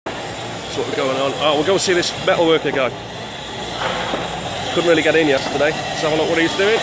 That's what we're going on. Oh, we'll go and see this metalworker guy. Couldn't really get in yesterday. Let's have a look what he's doing.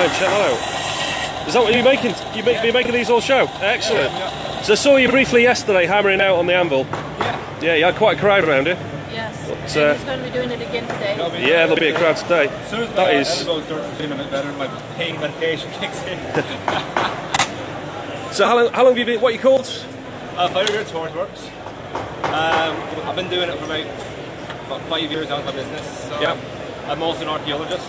Check that out. Is that what you're making? You're making these all show? Excellent. Yeah. So I saw you briefly yesterday hammering out on the anvil. Yeah. Yeah, you had quite a crowd around you. Yes. But, he's going to be doing it again today. Yeah, there'll be a crowd today. As soon as that is. Elbow starts feeling a bit better, my pain medication kicks in. So how long have you been? What are you called? 5 years Forgeworks. I've been doing it for about 5 years now in my business. So yeah. I'm also an archaeologist.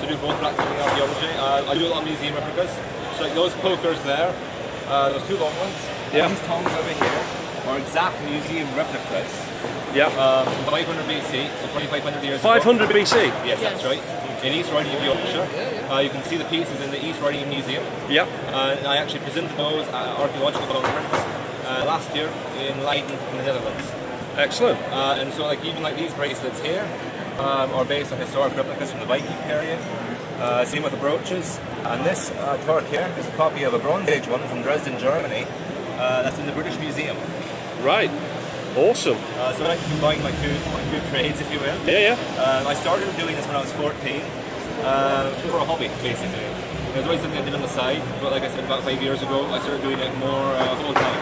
To do both blacksmithing and archaeology. I do a lot of museum replicas. So like those pokers there, those two long ones, these tongs over here are exact museum replicas. Yeah. 500 BC, so 2,500 years 500 ago. BC? Yes, that's right. In East Riding of Yorkshire. You can see the pieces in the East Riding Museum. Yeah. And I actually presented those at an archaeological conference last year in Leiden in the Netherlands. Excellent. And so like even like these bracelets here, are based on historic replicas from the Viking period. Same with the brooches. And this torque here is a copy of a Bronze Age one from Dresden, Germany. That's in the British Museum. Right. Awesome. So I like to combine my two trades, if you will. Yeah, yeah. I started doing this when I was 14 for a hobby, basically. It was always something I did on the side, but like I said, about 5 years ago, I started doing it more full time.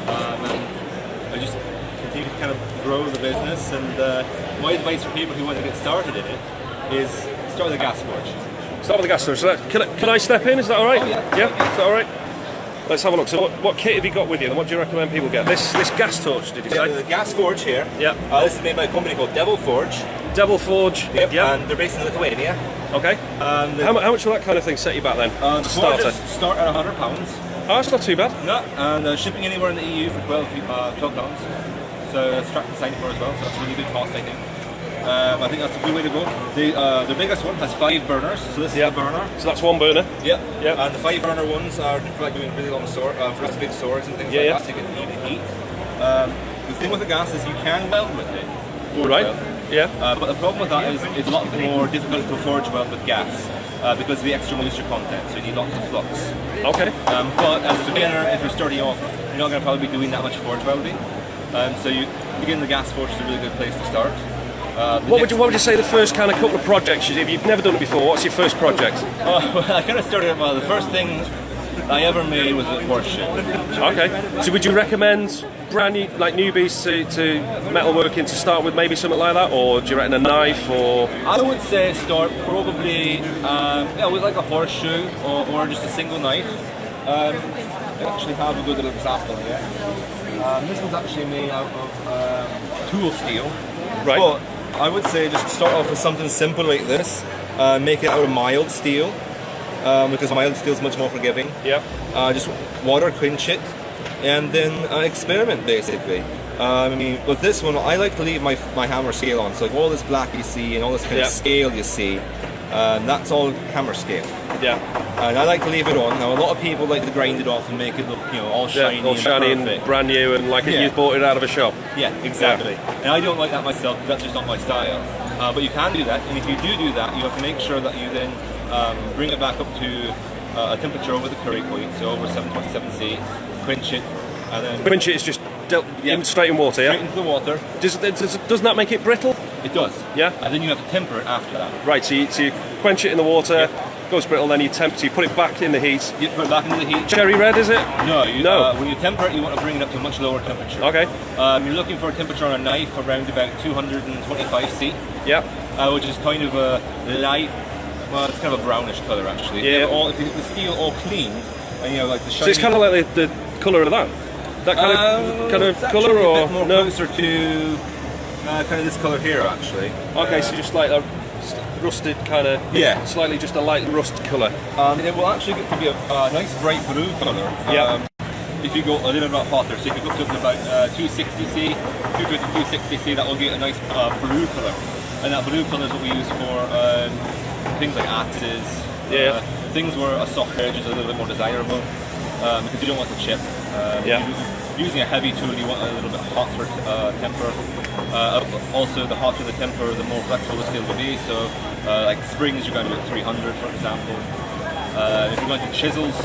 And I just continue to kind of grow the business, and my advice for people who want to get started in it is start with a gas forge. Start with the gas forge. So can I step in? Is that all right? Oh, yeah. Yeah. Is that all right? Let's have a look. So what kit have you got with you, and what do you recommend people get? This gas torch, did you say? The gas forge here. Yeah. This is made by a company called Devil Forge. Devil Forge. Yep. And they're based in Lithuania. Okay. How much will that kind of thing set you back then? The forges start at £100. Oh, that's not too bad. No, and shipping anywhere in the EU for £12. So it's tracked and signed for as well, so that's a really good cost, I think. I think that's a good way to go. The biggest one has 5 burners, so this is a burner. So that's one burner? Yeah. And the 5 burner ones are for like doing really long for big swords and things like that, so you can even heat. The thing with the gas is you can weld with it. Right. Yeah. But the problem with that is it's a lot more difficult to forge weld with gas. Because of the extra moisture content, so you need lots of flux. Okay. But as a beginner, if you're starting off, you're not going to probably be doing that much forge welding. So you begin the gas forge is a really good place to start. What would you say the first kind of couple of projects, if you've never done it before, what's your first project? Well, I kind of started, the first thing I ever made was a horseshoe. Okay. So would you recommend brand new, like newbies to metalworking to start with maybe something like that, or do you reckon a knife, or? I would say start probably with like a horseshoe or just a single knife. I actually have a good little example here. This one's actually made out of tool steel. Right. But I would say just start off with something simple like this. Make it out of mild steel, because mild steel is much more forgiving. Yeah. Just water quench it, and then experiment basically. I mean, with this one, I like to leave my hammer scale on. So like all this black you see and all this kind of scale you see, that's all hammer scale. Yeah. And I like to leave it on. Now, a lot of people like to grind it off and make it look, all shiny, all shiny and brand new, and like you bought it out of a shop. Yeah, exactly. And I don't like that myself. That's just not my style. But you can do that, and if you do that, you have to make sure that you then bring it back up to a temperature over the curry point, so over 727C. Quench it, and then quench it is just straight in water, yeah? Straight into the water. Doesn't that make it brittle? It does. Yeah? And then you have to temper it after that. Right, so you quench it in the water, goes brittle, then you temper, so you put it back in the heat. You put it back into the heat. Cherry red, is it? No. No. When you temper it, you want to bring it up to a much lower temperature. Okay. You're looking for a temperature on a knife around about 225 C. Yep. Which is kind of a light, well, it's kind of a brownish colour actually. Yeah. If you get the steel all clean, and like the shiny... So it's kind of like the colour of that? That kind of colour, or a bit more no? closer to kind of this colour here actually. Okay, so just like a rusted kind of, slightly just a light rust colour. It will actually get to be a nice bright blue colour. Yeah. If you go a little bit hotter, so if you go up to about 260C, 260C, that will get a nice blue colour. And that blue colour is what we use for things like axes, things where a soft edge is a little bit more desirable, because you don't want to chip. Using a heavy tool, you want a little bit hotter temper. Also, the hotter the temper, the more flexible the steel will be. So, like springs, you're going to be at 300, for example. If you're going to chisels,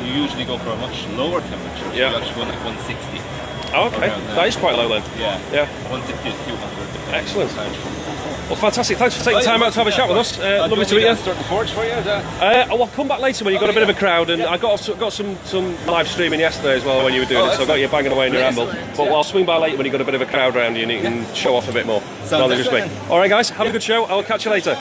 you usually go for a much lower temperature. So you actually go like 160. Oh, okay, that is quite low then. Yeah. 160 to 200. Excellent. Well, fantastic. Thanks for taking time out to have a chat with us. Lovely to meet you. Start the forge for you? Well, come back later when you've got a bit of a crowd, and I got some live streaming yesterday as well when you were doing it, so I got you banging away in your anvil. But I'll swing by later when you've got a bit of a crowd around you and you can show off a bit more rather than just me. All right, guys, have a good show. I'll catch you later.